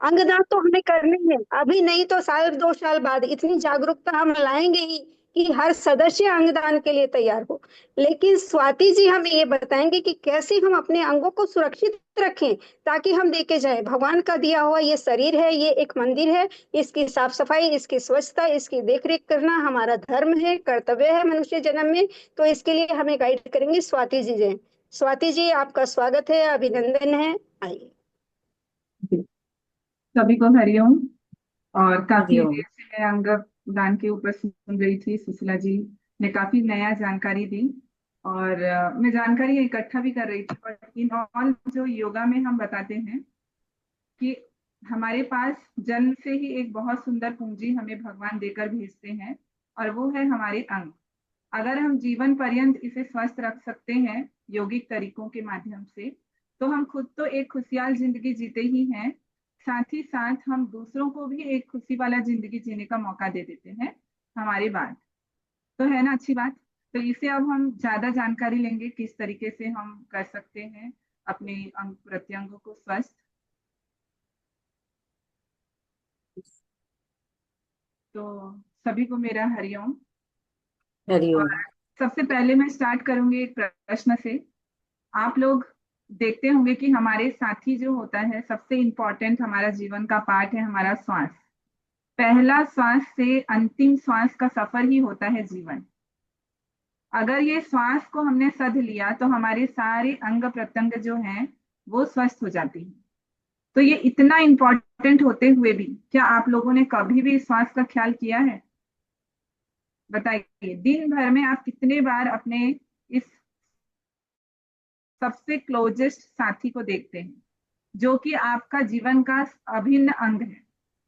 अंगदान तो हमें करने हैं, अभी नहीं तो साल 2 साल बाद इतनी जागरूकता हम लाएँगे ही कि हर सदस्य अंगदान के लिए तैयार हो। लेकिन स्वाति जी हमें ये बताएँगे कि कैसे हम अपने अंगों को सुरक्षित रखें, ताकि हम देखे जाएँ भगवान का दिया हुआ ये शरीर है, ये एक मंदिर है, इसकी साफ-सफाई, इसकी स्वच्छता, इसकी देख-रेख करना हमारा धर्म है, कर्तव्य है मनुष्य जन्म में, तो इसके लिए हमें गाइड करेंगी स्वाति जी जैन। स्वाति जी, आपका स्वागत है, अभिनंदन है। आइए। जी, सभी को हरिओम। और काफी हरिओम। देर से मैं अंग दान के ऊपर सुन रही थी। सुशीला जी ने काफी नया जानकारी दी और मैं जानकारी इकट्ठा भी कर रही थी। बट इन ऑल जो योगा में हम बताते हैं कि हमारे पास जन्म से ही एक बहुत सुंदर पूंजी हमें भगवान देकर भेजते हैं और वो है हमारे अंग। अगर हम जीवन पर्यंत इसे स्वस्थ रख सकते हैं यौगिक तरीकों के माध्यम से, तो हम खुद तो एक खुशहाल जिंदगी जीते ही हैं, साथ ही साथ हम दूसरों को भी एक खुशी वाला जिंदगी जीने का मौका दे देते हैं हमारे बाद। तो है ना अच्छी बात। तो इसे अब हम ज्यादा जानकारी लेंगे किस तरीके से हम कर सकते हैं अपने अंग प्रत्यंग को स्वस्थ। तो सभी को मेरा हरिओम। और हरिओम। सबसे पहले मैं स्टार्ट करूंगी एक प्रश्न से। आप लोग देखते होंगे कि हमारे साथी जो होता है, सबसे इम्पोर्टेंट हमारा जीवन का पार्ट है हमारा श्वास। पहला श्वास से अंतिम श्वास का सफर ही होता है जीवन। अगर ये श्वास को हमने सध लिया तो हमारे सारे अंग प्रत्यंग जो हैं वो स्वस्थ हो जाती हैं। तो ये इतना इम्पोर्टेंट होते हुए भी क्या आप लोगों ने कभी भी श्वास का ख्याल किया है? बताइए, दिन भर में आप कितने बार अपने इस सबसे क्लोजेस्ट साथी को देखते हैं, जो कि आपका जीवन का अभिन्न अंग है।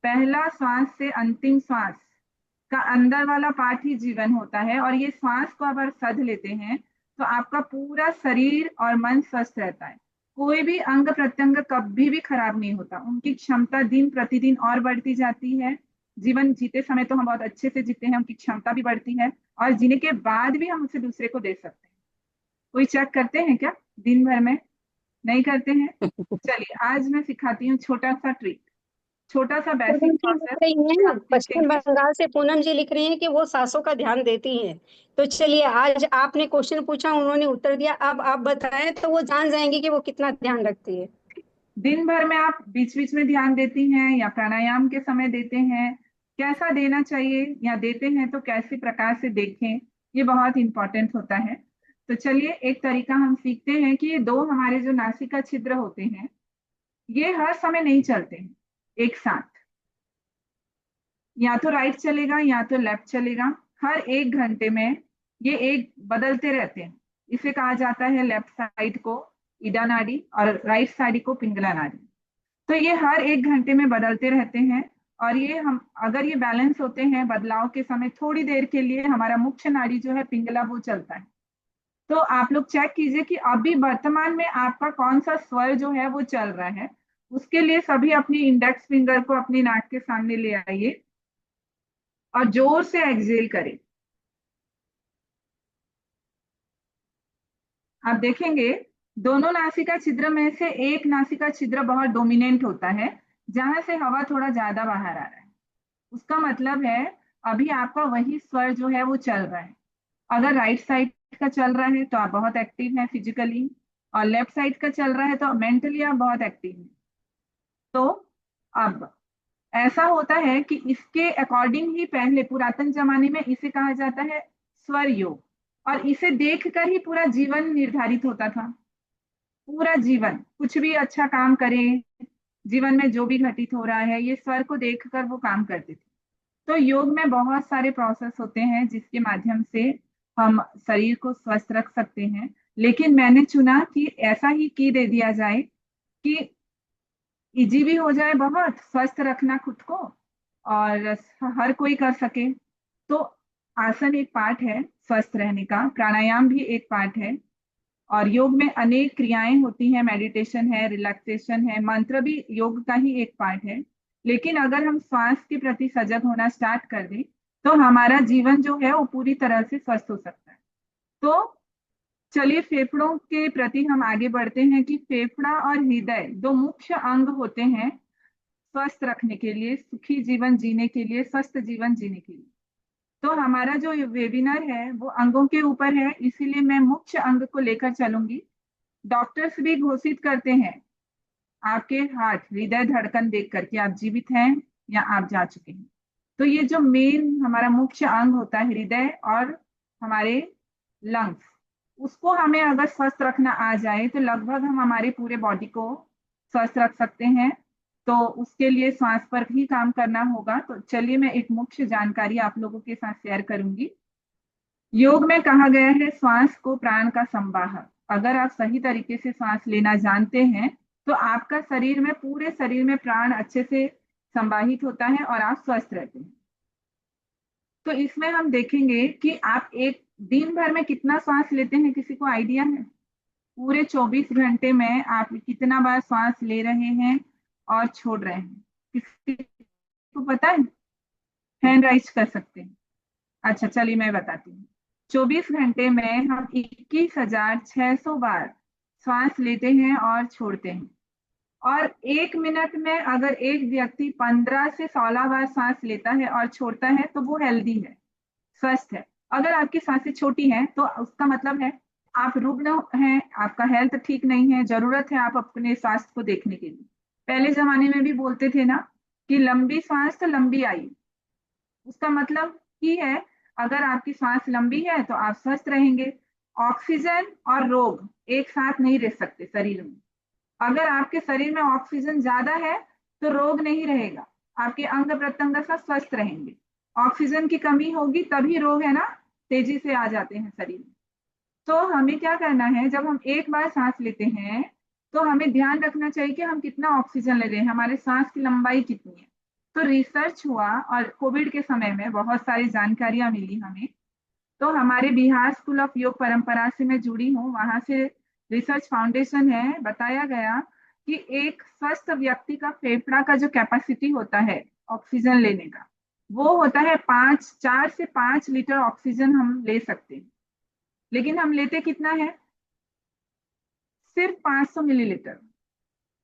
पहला श्वास से अंतिम श्वास का अंदर वाला पार्ट ही जीवन होता है। और ये श्वास को अगर सध लेते हैं तो आपका पूरा शरीर और मन स्वस्थ रहता है। कोई भी अंग प्रत्यंग कभी भी खराब नहीं होता, उनकी क्षमता दिन प्रतिदिन और बढ़ती जाती है। जीवन जीते समय तो हम बहुत अच्छे से जीते हैं, उनकी क्षमता भी बढ़ती है और जीने के बाद भी हम उसे दूसरे को दे सकते हैं। कोई चेक करते हैं क्या दिन भर में? नहीं करते हैं। चलिए आज मैं सिखाती हूँ छोटा सा ट्रिक, छोटा सा बेसिक पूनम जी लिख प्रोसेस रही जिससे हैं, हम पश्चिम सीखेंगे। बंगाल से पूनम जी लिख रही हैं कि वो सासों का ध्यान देती हैं। तो चलिए, आज आपने क्वेश्चन पूछा, उन्होंने उत्तर दिया, अब आप बताएं तो वो जान जाएंगी कि वो कितना ध्यान रखती है। दिन भर में आप बीच बीच में ध्यान देती हैं या प्राणायाम के समय देते हैं? कैसा देना चाहिए, या देते हैं तो कैसे प्रकार से देखें, ये बहुत इंपॉर्टेंट होता है। तो चलिए एक तरीका हम सीखते हैं कि ये दो हमारे जो नासिका छिद्र होते हैं, ये हर समय नहीं चलते हैं एक साथ। या तो राइट चलेगा या तो लेफ्ट चलेगा। हर 1 घंटे में ये एक बदलते रहते हैं। इसे कहा जाता है लेफ्ट साइड को ईडा नाड़ी और राइट साइड को पिंगला नाड़ी। तो ये हर 1 घंटे में बदलते रहते हैं। और ये हम अगर ये बैलेंस होते हैं, बदलाव के समय थोड़ी देर के लिए हमारा मुख्य नाड़ी जो है पिंगला वो चलता है। तो आप लोग चेक कीजिए कि अभी वर्तमान में आपका कौन सा स्वर जो है वो चल रहा है। उसके लिए सभी अपनी इंडेक्स फिंगर को अपनी नाक के सामने ले आइए और जोर से एक्सहेल करें। आप देखेंगे दोनों नासिका छिद्र में से एक नासिका छिद्र बहुत डोमिनेंट होता है, जहां से हवा थोड़ा ज्यादा बाहर आ रहा है। उसका मतलब है अभी आपका वही स्वर जो है वो चल रहा है। अगर राइट साइड का चल रहा है तो आप बहुत एक्टिव हैं फिजिकली, और लेफ्ट साइड का चल रहा है तो मेंटली आप बहुत एक्टिव हैं। तो अब ऐसा होता है कि इसके अकॉर्डिंग ही पहले पुरातन जमाने में इसे कहा जाता है स्वर योग। और इसे देखकर ही पूरा जीवन निर्धारित होता था। पूरा जीवन कुछ भी अच्छा काम करें, जीवन में जो भी घटित हो रहा है ये स्वर को देखकर वो काम करते थे। तो योग में बहुत सारे प्रोसेस होते हैं जिसके माध्यम से हम शरीर को स्वस्थ रख सकते हैं। लेकिन मैंने चुना कि ऐसा ही की दे दिया जाए कि इजी भी हो जाए, बहुत स्वस्थ रखना खुद को, और हर कोई कर सके। तो आसन एक पार्ट है स्वस्थ रहने का, प्राणायाम भी एक पार्ट है। और योग में अनेक क्रियाएं होती हैं, मेडिटेशन है, रिलैक्सेशन है, मंत्र भी योग का ही एक पार्ट है। लेकिन अगर हम श्वास के प्रति सजग होना स्टार्ट कर दें तो हमारा जीवन जो है वो पूरी तरह से स्वस्थ हो सकता है। तो चलिए फेफड़ों के प्रति हम आगे बढ़ते हैं कि फेफड़ा और हृदय दो मुख्य अंग होते हैं स्वस्थ रखने के लिए, सुखी जीवन जीने के लिए, स्वस्थ जीवन जीने के लिए। तो हमारा जो वेबिनार है वो अंगों के ऊपर है, इसीलिए मैं मुख्य अंग को लेकर चलूंगी। डॉक्टर्स भी घोषित करते हैं आपके हार्ट, हृदय धड़कन देख करके आप जीवित हैं या आप जा चुके हैं। तो ये जो मेन हमारा मुख्य अंग होता है हृदय और हमारे लंग्स, उसको हमें अगर स्वस्थ रखना आ जाए तो लगभग हम हमारे पूरे बॉडी को स्वस्थ रख सकते हैं। तो उसके लिए श्वास पर ही काम करना होगा। तो चलिए मैं एक मुख्य जानकारी आप लोगों के साथ शेयर करूंगी। योग में कहा गया है श्वास को प्राण का संवाहक। अगर आप सही तरीके से श्वास लेना जानते हैं तो आपका शरीर में, पूरे शरीर में प्राण अच्छे से संवाहित होता है और आप स्वस्थ रहते हैं। तो इसमें हम देखेंगे कि आप एक दिन भर में कितना श्वास लेते हैं, किसी को आइडिया है? पूरे 24 घंटे में आप कितना बार श्वास ले रहे हैं और छोड़ रहे हैं, किसी को पता है? हैंड राइज कर सकते हैं। अच्छा चलिए मैं बताती हूँ। 24 घंटे में हम 21,600 बार श्वास लेते हैं और छोड़ते हैं। और 1 मिनट में अगर एक व्यक्ति 15 से 16 बार सांस लेता है और छोड़ता है तो वो हेल्दी है, स्वस्थ है। अगर आपकी सांसें छोटी हैं तो उसका मतलब है आप रुग्ण हैं, आपका हेल्थ ठीक नहीं है, जरूरत है आप अपने स्वास्थ्य को देखने के लिए। पहले जमाने में भी बोलते थे ना कि लंबी सांस तो लंबी आयु। उसका मतलब ही है अगर आपकी सांस लंबी है तो आप स्वस्थ रहेंगे। ऑक्सीजन और रोग एक साथ नहीं रह सकते शरीर में। अगर आपके शरीर में ऑक्सीजन ज्यादा है तो रोग नहीं रहेगा, आपके अंग प्रत्यंग सब स्वस्थ रहेंगे। ऑक्सीजन की कमी होगी तभी रोग है ना तेजी से आ जाते हैं शरीर में। तो हमें क्या करना है, जब हम एक बार सांस लेते हैं तो हमें ध्यान रखना चाहिए कि हम कितना ऑक्सीजन ले रहे हैं, हमारे सांस की लंबाई कितनी है। तो रिसर्च हुआ और कोविड के समय में बहुत सारी जानकारियां मिली हमें। तो हमारे बिहार स्कूल ऑफ योग परंपरा से मैं जुड़ी हूँ, वहां से रिसर्च फाउंडेशन है, बताया गया कि एक स्वस्थ व्यक्ति का फेफड़ा का जो कैपेसिटी होता है ऑक्सीजन लेने का, वो होता है 4 से 5 लीटर ऑक्सीजन हम ले सकते हैं। लेकिन हम लेते कितना है? सिर्फ 500 मिलीलीटर।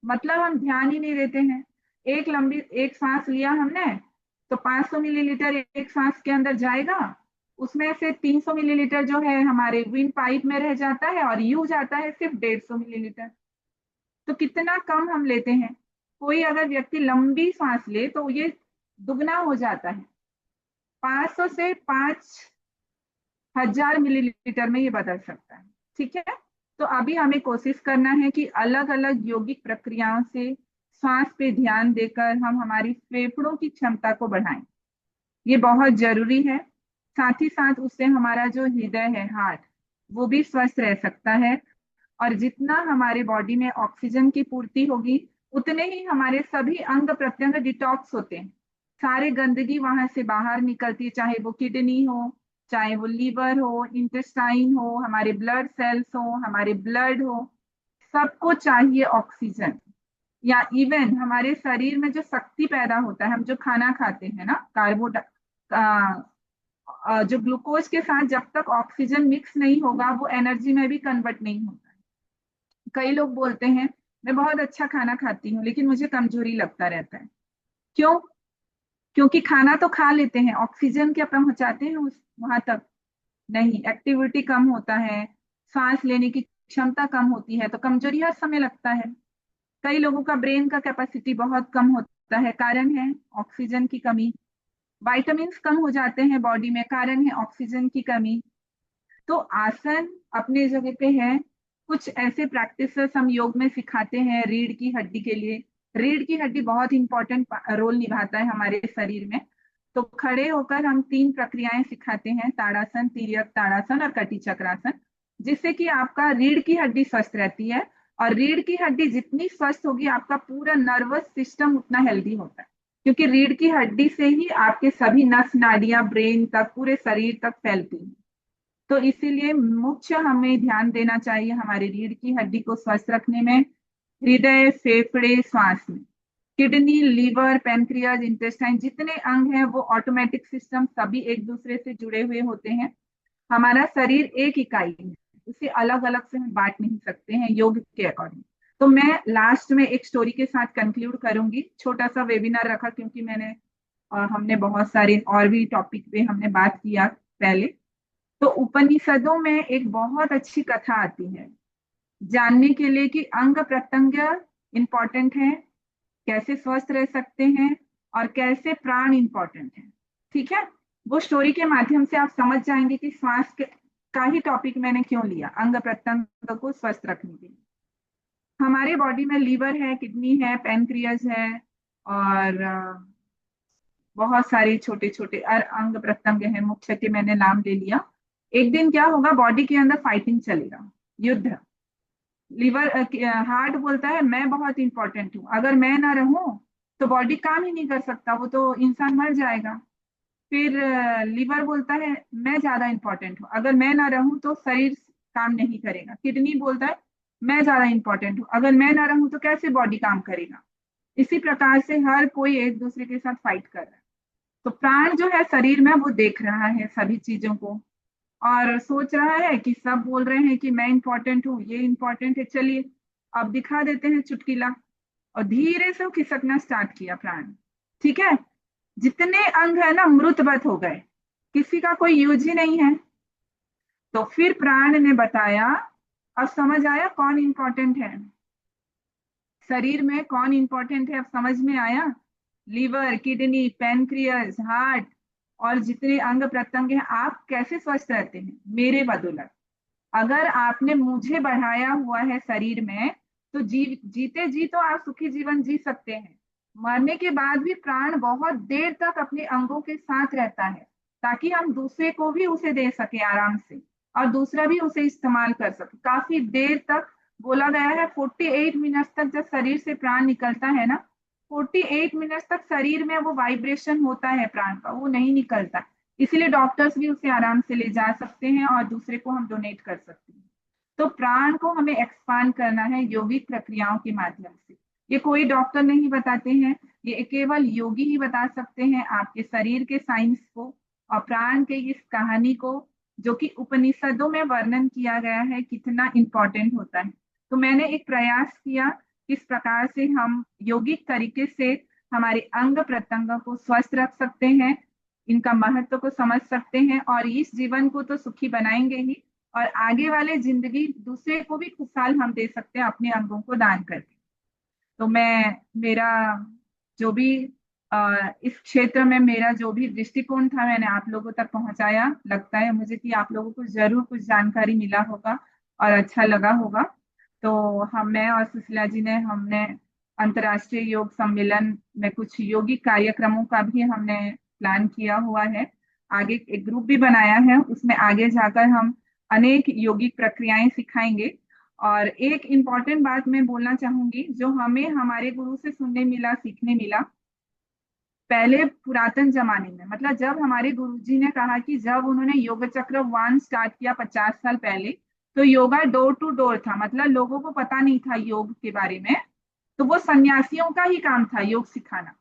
मतलब हम ध्यान ही नहीं देते हैं। एक सांस लिया हमने तो 500 मिलीलीटर एक सांस के अंदर जाएगा, उसमें से 300 मिलीलीटर जो है हमारे विंड पाइप में रह जाता है और यूज आता है सिर्फ 150 मिलीलीटर। तो कितना कम हम लेते हैं। कोई अगर व्यक्ति लंबी सांस ले तो ये दुगना हो जाता है, 500 से 5,000 मिलीलीटर में ये बदल सकता है। ठीक है। तो अभी हमें कोशिश करना है कि अलग अलग यौगिक प्रक्रियाओं से सांस पे ध्यान देकर हम हमारी फेफड़ों की क्षमता को बढ़ाएं। ये बहुत जरूरी है। साथ ही साथ उससे हमारा जो हृदय है, हार्ट, वो भी स्वस्थ रह सकता है। और जितना हमारे बॉडी में ऑक्सीजन की पूर्ति होगी उतने ही हमारे सभी अंग प्रत्यंग डिटॉक्स होते हैं। सारे गंदगी वहां से बाहर निकलती है, चाहे वो किडनी हो, चाहे वो लीवर हो, इंटेस्टाइन हो, हमारे ब्लड सेल्स हो, हमारे ब्लड हो, सबको चाहिए ऑक्सीजन। या इवन हमारे शरीर में जो शक्ति पैदा होता है, हम जो खाना खाते हैं ना, जो ग्लूकोज के साथ जब तक ऑक्सीजन मिक्स नहीं होगा वो एनर्जी में भी कन्वर्ट नहीं होता है। कई लोग बोलते हैं मैं बहुत अच्छा खाना खाती हूँ लेकिन मुझे कमजोरी लगता रहता है। क्यों? क्योंकि खाना तो खा लेते हैं, ऑक्सीजन क्या पहुंचाते हैं उस वहां तक? नहीं, एक्टिविटी कम होता है, सांस लेने की क्षमता कम होती है तो कमजोरी हर समय लगता है। कई लोगों का ब्रेन का कैपेसिटी बहुत कम होता है, कारण है ऑक्सीजन की कमी। विटामिन कम हो जाते हैं बॉडी में, कारण है ऑक्सीजन की कमी। तो आसन अपने जगह पे है। कुछ ऐसे प्रैक्टिसेस हम योग में सिखाते हैं रीढ़ की हड्डी के लिए। रीढ़ की हड्डी बहुत इंपॉर्टेंट रोल निभाता है हमारे शरीर में। तो खड़े होकर हम 3 प्रक्रियाएं सिखाते हैं, ताड़ासन, तिर्यक ताड़ासन और कटी चक्रासन, जिससे कि आपका रीढ़ की हड्डी स्वस्थ रहती है। और रीढ़ की हड्डी जितनी स्वस्थ होगी आपका पूरा नर्वस सिस्टम उतना हेल्दी होता है, क्योंकि रीढ़ की हड्डी से ही आपके सभी नस नाड़ियां ब्रेन तक, पूरे शरीर तक फैलती हैं। तो इसीलिए मुख्य हमें ध्यान देना चाहिए हमारी रीढ़ की हड्डी को स्वस्थ रखने में, हृदय, फेफड़े, श्वास में। किडनी, लीवर, पेनक्रियाज, इंटेस्टाइन, जितने अंग हैं वो ऑटोमेटिक सिस्टम सभी एक दूसरे से जुड़े हुए होते हैं। हमारा शरीर एक इकाई है, उसे अलग अलग से हम बांट नहीं सकते हैं योग के अकॉर्डिंग। तो मैं लास्ट में एक स्टोरी के साथ कंक्लूड करूंगी। छोटा सा वेबिनार रखा क्योंकि हमने बहुत सारे और भी टॉपिक पे हमने बात किया पहले। तो उपनिषदों में एक बहुत अच्छी कथा आती है जानने के लिए कि अंग प्रत्यंग इंपॉर्टेंट है, कैसे स्वस्थ रह सकते हैं, और कैसे प्राण इंपॉर्टेंट है। ठीक है, वो स्टोरी के माध्यम से आप समझ जाएंगे कि का ही टॉपिक मैंने क्यों लिया अंग प्रत्यंग को स्वस्थ रखने के लिए। हमारे बॉडी में लीवर है, किडनी है, पैनक्रियाज है, और बहुत सारे छोटे छोटे अंग प्रत्यंग हैं, मुख्य के मैंने नाम ले लिया। एक दिन क्या होगा, बॉडी के अंदर फाइटिंग चलेगा, युद्ध। लीवर हार्ट बोलता है मैं बहुत इंपॉर्टेंट हूँ, अगर मैं ना रहूं तो बॉडी काम ही नहीं कर सकता, वो तो इंसान मर जाएगा। फिर लीवर बोलता है मैं ज्यादा इंपॉर्टेंट हूँ, अगर मैं ना रहूं तो शरीर काम नहीं करेगा। किडनी बोलता है मैं ज्यादा इंपॉर्टेंट हूँ, अगर मैं ना रहूं तो कैसे बॉडी काम करेगा। इसी प्रकार से हर कोई एक दूसरे के साथ फाइट कर रहा है। तो प्राण जो है शरीर में, वो देख रहा है सभी चीजों को और सोच रहा है कि सब बोल रहे हैं कि मैं इंपॉर्टेंट हूँ, ये इंपॉर्टेंट है, चलिए अब दिखा देते हैं चुटकिला। और धीरे से वो खिसकना स्टार्ट किया प्राण। ठीक है, जितने अंग है ना मृतवत हो गए, किसी का कोई यूज ही नहीं है। तो फिर प्राण ने बताया, अब समझ आया कौन इंपॉर्टेंट है शरीर में, कौन इंपॉर्टेंट है अब समझ में आया। लीवर, किडनी, पैनक्रियास, हार्ट और जितने अंग प्रत्यंग हैं, आप कैसे स्वस्थ रहते हैं मेरे बदौलत। अगर आपने मुझे बढ़ाया हुआ है शरीर में, तो जीते जी तो आप सुखी जीवन जी सकते हैं। मरने के बाद भी प्राण बहुत देर तक अपने अंगों के साथ रहता है, ताकि हम दूसरे को भी उसे दे सके आराम से, और दूसरा भी उसे इस्तेमाल कर सके काफी देर तक। बोला गया है 48 मिनट तक जब शरीर से प्राण निकलता है ना, 48 मिनट तक शरीर में वो वाइब्रेशन होता है प्राण का, वो नहीं निकलता। इसीलिए डॉक्टर्स भी उसे आराम से ले जा सकते हैं और दूसरे को हम डोनेट कर सकते हैं। तो प्राण को हमें एक्सपांड करना है योगिक प्रक्रियाओं के माध्यम से। ये कोई डॉक्टर नहीं बताते हैं, ये केवल योगी ही बता सकते हैं आपके शरीर के साइंस को और प्राण के इस कहानी को, जो कि उपनिषदों में वर्णन किया गया है कितना इंपॉर्टेंट होता है। तो मैंने एक प्रयास किया किस प्रकार से हम योगिक तरीके से हमारे अंग प्रत्यंग को स्वस्थ रख सकते हैं, इनका महत्व को समझ सकते हैं, और इस जीवन को तो सुखी बनाएंगे ही, और आगे वाले जिंदगी दूसरे को भी खुशहाल हम दे सकते हैं अपने अंगों को दान करके। तो मैं मेरा जो भी इस क्षेत्र में मेरा जो भी दृष्टिकोण था मैंने आप लोगों तक पहुंचाया। लगता है मुझे कि आप लोगों को जरूर कुछ जानकारी मिला होगा और अच्छा लगा होगा। तो हम मैं और सुशीला जी ने हमने अंतर्राष्ट्रीय योग सम्मेलन में कुछ योगिक कार्यक्रमों का भी हमने प्लान किया हुआ है। आगे एक ग्रुप भी बनाया है, उसमें आगे जाकर हम अनेक योगिक प्रक्रियाएं सिखाएंगे। और एक इम्पॉर्टेंट बात मैं बोलना चाहूंगी, जो हमें हमारे गुरु से सुनने मिला, सीखने मिला। पहले पुरातन जमाने में, मतलब जब हमारे गुरुजी ने कहा कि जब उन्होंने योग चक्र 1 स्टार्ट किया 50 साल पहले, तो योगा डोर टू डोर था, मतलब लोगों को पता नहीं था योग के बारे में। तो वो सन्यासियों का ही काम था योग सिखाना।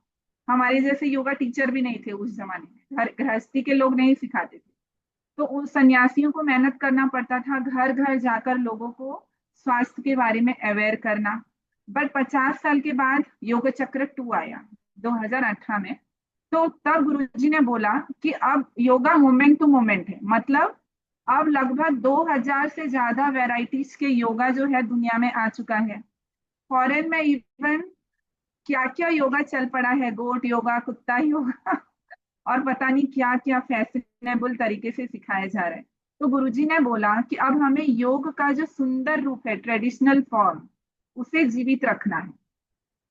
हमारे जैसे योगा टीचर भी नहीं थे उस जमाने में, घर गृहस्थी के लोग नहीं सिखाते थे। तो उन सन्यासियों को मेहनत करना पड़ता था, घर घर जाकर लोगों को स्वास्थ्य के बारे में अवेयर करना। बट 50 साल के बाद योग चक्र 2 आया 2018 में। तो तब गुरुजी ने बोला कि अब योगा मोमेंट टू मोमेंट है, मतलब अब लगभग 2000 से ज्यादा वेराइटीज के योगा जो है दुनिया में आ चुका है। फॉरेन में इवन क्या क्या योगा चल पड़ा है, गोट योगा, कुत्ता योगा और पता नहीं क्या क्या फैशनेबल तरीके से सिखाया जा रहा है। तो गुरुजी ने बोला कि अब हमें योग का जो सुंदर रूप है, ट्रेडिशनल फॉर्म, उसे जीवित रखना है।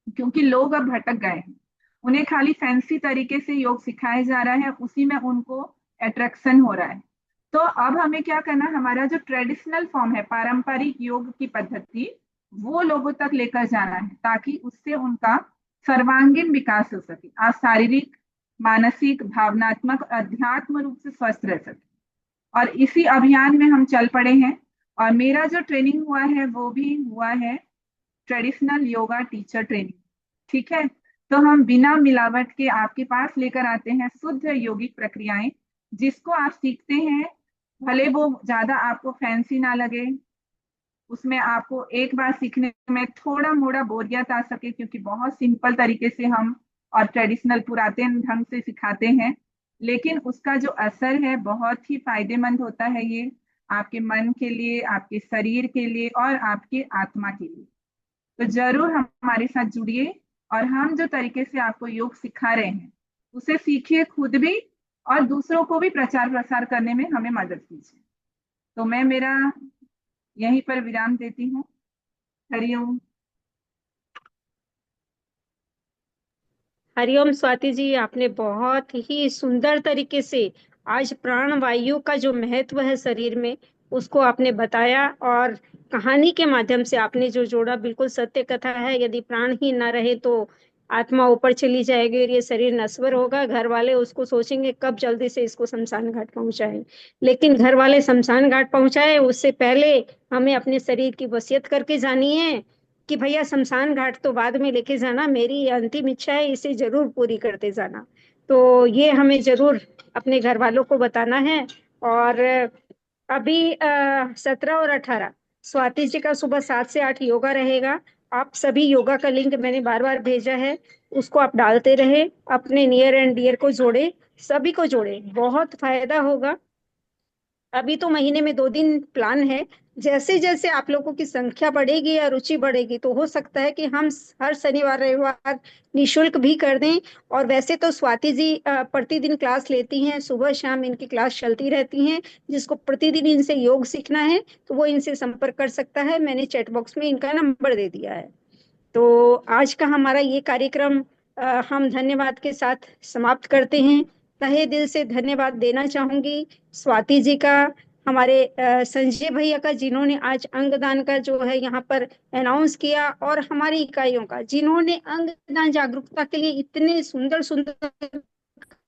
क्योंकि लोग अब भटक गए हैं, उन्हें खाली फैंसी तरीके से योग सिखाया जा रहा है, उसी में उनको अट्रैक्शन हो रहा है। तो अब हमें क्या करना, हमारा जो ट्रेडिशनल फॉर्म है, पारंपरिक योग की पद्धति, वो लोगों तक लेकर जाना है, ताकि उससे उनका सर्वांगीण विकास हो सके, आप शारीरिक, मानसिक, भावनात्मक, अध्यात्म रूप से स्वस्थ रह सके। और इसी अभियान में हम चल पड़े हैं। और मेरा जो ट्रेनिंग हुआ है वो भी हुआ है ट्रेडिशनल योगा टीचर ट्रेनिंग। ठीक है, तो हम बिना मिलावट के आपके पास लेकर आते हैं शुद्ध योगिक प्रक्रियाएं, जिसको आप सीखते हैं, भले वो ज्यादा आपको फैंसी ना लगे, उसमें आपको एक बार सीखने में थोड़ा मोड़ा बोरियत आ सके, क्योंकि बहुत सिंपल तरीके से हम और ट्रेडिशनल पुरातन ढंग से सिखाते हैं, लेकिन उसका जो असर है बहुत ही फायदेमंद होता है ये, आपके मन के लिए, आपके शरीर के लिए और आपके आत्मा के लिए। तो जरूर हमारे साथ जुड़िए और हम जो तरीके से आपको योग सिखा रहे हैं उसे सीखिए खुद भी, और दूसरों को भी प्रचार प्रसार करने में हमें मदद कीजिए। तो मैं मेरा यहीं पर विराम देती हूँ। हरिओम। हरिओम स्वाति जी, आपने बहुत ही सुंदर तरीके से आज प्राण वायु का जो महत्व है शरीर में उसको आपने बताया, और कहानी के माध्यम से आपने जो जोड़ा बिल्कुल सत्य कथा है। यदि प्राण ही ना रहे तो आत्मा ऊपर चली जाएगी और ये शरीर नश्वर होगा। घर वाले उसको सोचेंगे कब जल्दी से इसको शमशान घाट पहुंचाएं, लेकिन घर वाले शमशान घाट पहुंचाए उससे पहले हमें अपने शरीर की वसीयत करके जानी है कि भैया शमशान घाट तो बाद में लेके जाना, मेरी ये अंतिम इच्छा है, इसे जरूर पूरी करते जाना। तो ये हमें जरूर अपने घर वालों को बताना है। और अभी 17 और 18 स्वाति जी का सुबह 7 से 8 योगा रहेगा। आप सभी योगा का लिंक मैंने बार बार भेजा है, उसको आप डालते रहे, अपने नियर एंड डियर को जोड़े, सभी को जोड़े, बहुत फायदा होगा। अभी तो महीने में 2 दिन प्लान है। जैसे जैसे आप लोगों की संख्या बढ़ेगी या रुचि बढ़ेगी तो हो सकता है कि हम हर शनिवार रविवार निशुल्क भी कर दें। और वैसे तो स्वाति जी प्रतिदिन क्लास लेती हैं, सुबह शाम इनकी क्लास चलती रहती हैं। जिसको प्रतिदिन इनसे योग सीखना है तो वो इनसे संपर्क कर सकता है, मैंने चैट बॉक्स में इनका नंबर दे दिया है। तो आज का हमारा ये कार्यक्रम हम धन्यवाद के साथ समाप्त करते हैं। तहे दिल से धन्यवाद देना चाहूंगी स्वाति जी का, हमारे संजय भैया का जिन्होंने आज अंगदान का जो है यहाँ पर अनाउंस किया, और हमारी इकाइयों का जिन्होंने अंगदान जागरूकता के लिए इतने सुंदर सुंदर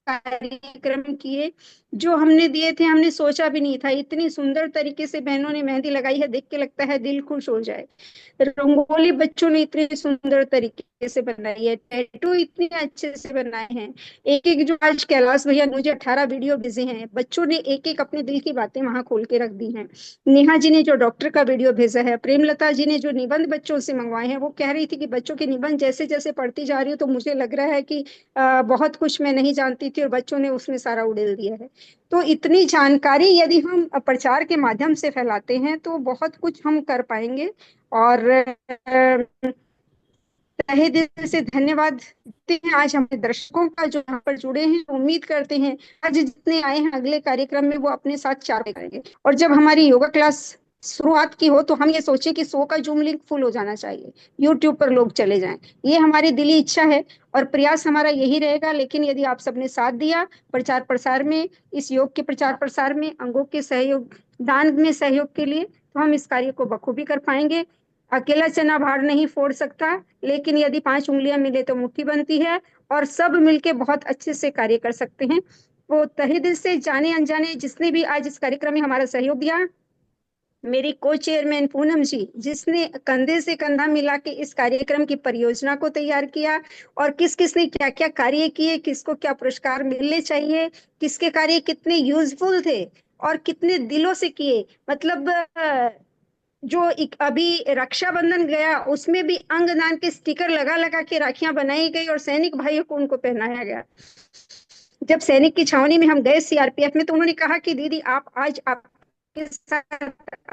कार्यक्रम किए जो हमने दिए थे। हमने सोचा भी नहीं था इतनी सुंदर तरीके से बहनों ने मेहंदी लगाई है, देख के लगता है दिल खुश हो जाए। रंगोली बच्चों ने इतनी सुंदर तरीके से बनाई है, टैटू इतने अच्छे से बनाए हैं। एक एक जो आज कैलाश भैया मुझे 18 वीडियो भेजे हैं, बच्चों ने एक एक अपने दिल की बातें वहां खोल के रख दी हैं। नेहा जी ने जो डॉक्टर का वीडियो भेजा है, प्रेमलता जी ने जो निबंध बच्चों से मंगवाए हैं, वो कह रही थी कि बच्चों के निबंध जैसे जैसे पढ़ती जा रही हूँ तो मुझे लग रहा है कि बहुत कुछ मैं नहीं जानती थी और बच्चों ने उसमें सारा उड़ेल दिया है। तो इतनी जानकारी यदि हम प्रचार के माध्यम से फैलाते हैं तो बहुत कुछ हम कर पाएंगे। और तहे दिल से धन्यवाद देते हैं आज हमारे दर्शकों का जो यहाँ पर जुड़े हैं। उम्मीद करते हैं आज जितने आए हैं अगले कार्यक्रम में वो अपने साथ 4 करेंगे। और जब हमारी योगा क्लास शुरुआत की हो तो हम ये सोचे कि 100 का जूम लिंक फुल हो जाना चाहिए, यूट्यूब पर लोग चले जाएं। ये हमारी दिली इच्छा है और प्रयास हमारा यही रहेगा। लेकिन यदि आप सबने साथ दिया प्रचार प्रसार में, इस योग के प्रचार प्रसार में, अंगों के सहयोग, दान में सहयोग के लिए, तो हम इस कार्य को बखूबी कर पाएंगे। अकेला चना भार नहीं फोड़ सकता, लेकिन यदि 5 उंगलियां मिले तो मुट्ठी बनती है, और सब मिलके बहुत अच्छे से कार्य कर सकते हैं। वो तहे दिल से जाने अनजाने जिसने भी आज इस कार्यक्रम में हमारा सहयोग दिया, मेरी को चेयरमैन पूनम जी जिसने कंधे से कंधा मिला के इस कार्यक्रम की परियोजना को तैयार किया, और किस किस ने क्या क्या कार्य किए, किसको क्या पुरस्कार मिलने चाहिए, किसके कार्य कितने यूजफुल थे और कितने दिलों से किए। मतलब जो एक अभी रक्षाबंधन गया उसमें भी अंगदान के स्टिकर लगा लगा के राखियां बनाई गई और सैनिक भाइयों को उनको पहनाया गया। जब सैनिक की छावनी में हम गए सीआरपीएफ में तो उन्होंने कहा कि दीदी आप आज आपके साथ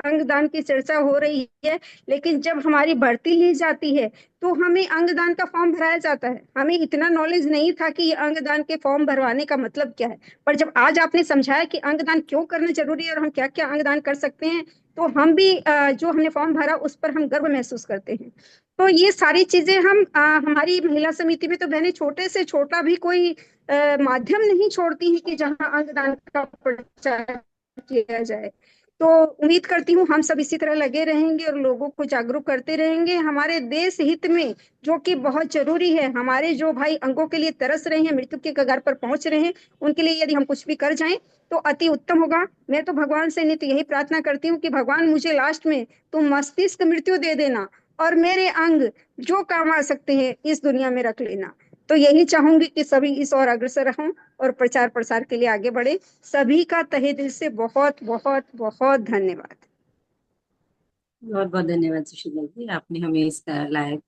अंगदान की चर्चा हो रही है, लेकिन जब हमारी भर्ती ली जाती है तो हमें अंगदान का फॉर्म भराया जाता है। हमें इतना नॉलेज नहीं था कि ये अंगदान के फॉर्म भरवाने का मतलब क्या है। पर जब आज आपने समझाया कि अंगदान क्यों करना जरूरी है और हम क्या क्या अंगदान कर सकते हैं, तो हम भी जो हमने फॉर्म भरा उस पर हम गर्व महसूस करते हैं। तो ये सारी चीजें हम हमारी महिला समिति में तो बहनें छोटे से छोटा भी कोई माध्यम नहीं छोड़ती हैं कि जहां अंगदान का प्रचार किया जाए। तो उम्मीद करती हूँ हम सब इसी तरह लगे रहेंगे और लोगों को जागरूक करते रहेंगे हमारे देश हित में, जो कि बहुत जरूरी है। हमारे जो भाई अंगों के लिए तरस रहे हैं, मृत्यु के कगार पर पहुंच रहे हैं, उनके लिए यदि हम कुछ भी कर जाएं तो अति उत्तम होगा। मैं तो भगवान से नित्य यही प्रार्थना करती हूँ कि भगवान मुझे लास्ट में तुम मस्तिष्क मृत्यु दे देना और मेरे अंग जो काम आ सकते हैं इस दुनिया में रख लेना। तो यही चाहूंगी कि सभी इस और अग्रसर हों और प्रचार प्रसार के लिए आगे बढ़े। सभी का तहे दिल से बहुत बहुत बहुत धन्यवाद। बहुत बहुत धन्यवाद सुशीला जी, आपने हमें इस लायक